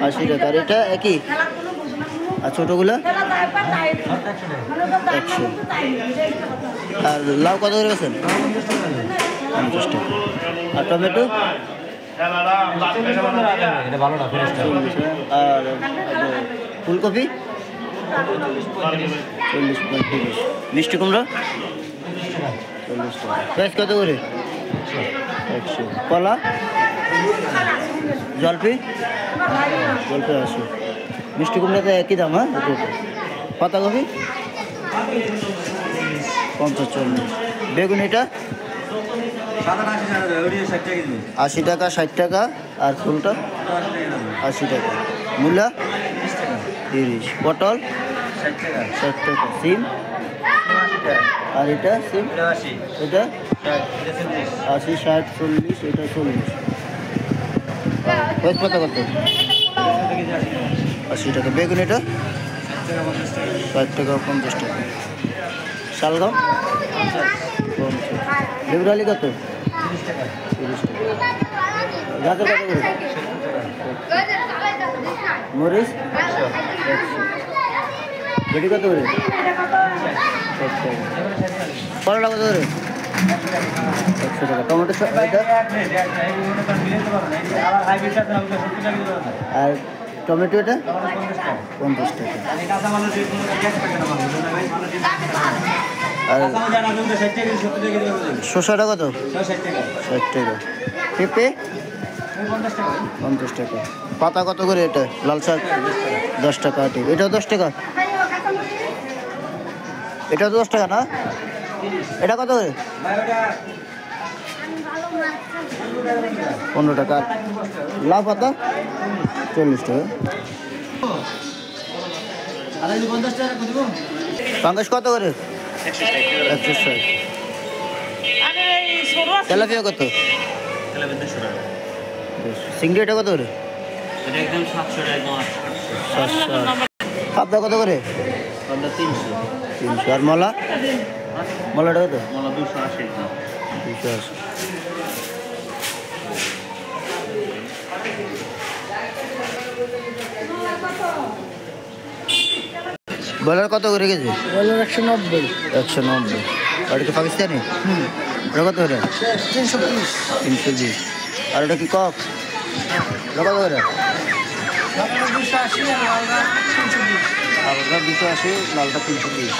80 টাকা। আর এটা একই? আর ছোটোগুলো 100। আর লাউ কত করে গেছেন? 50 টাকা। আর টমেটো? আর ফুলকপি 40-35। মিষ্টি কুমড়া 40 টাকা। প্রাইস কত করে? 100। কলা? জলপি 80। মিষ্টি কুমড়াতে একই দাম? হ্যাঁ, পাতাকপি 50-40। বেগুন এটা 80 টাকা 60 টাকা। আর ফুলটা 80 টাকা। মূলা 30। পটল 60 টাকা। সিম? আর এটা সিম? এটা 80, 60, 40। এটা 40। তেজপাতা কত? 80 টাকা। বেগুন এটা 60 টাকা 50 টাকা। শালগম 50। বেগুরালি কত? 30 টাকা। গাজর কত করে? মরিচ 100। বেটি কত করে? 60 টাকা। করলা কত করে? 100 টাকা। টমেটো আর টমেটো এটা 50 টাকা। আর শসাটা কত? 60 টাকা। পেঁপে 50 টাকা। পাতা কত করে এটা? লাল শাক 10 টাকা। এটাও 10 টাকা? এটাও তো 10 টাকা না? এটা কত করে? 15 টাকা। লাউ পাতা 40 টাকা। পাঙ্গাস কত করে? 160। তেলাপিয়া কত? চিংড়ি এটা কত করে? পাবদা কত করে? 300। আর মলা? মলাটা কত? 280। ব্রয়লার কত করে কেজি? ব্রয়লার 190। 190। আর এটা কি পাকিস্তানি? ওটা কত করে? 320। 320। আর এটা কি কক? ওটা কত করে? 280 আর লালটা 320। আর ওটা 280, লালটা 320।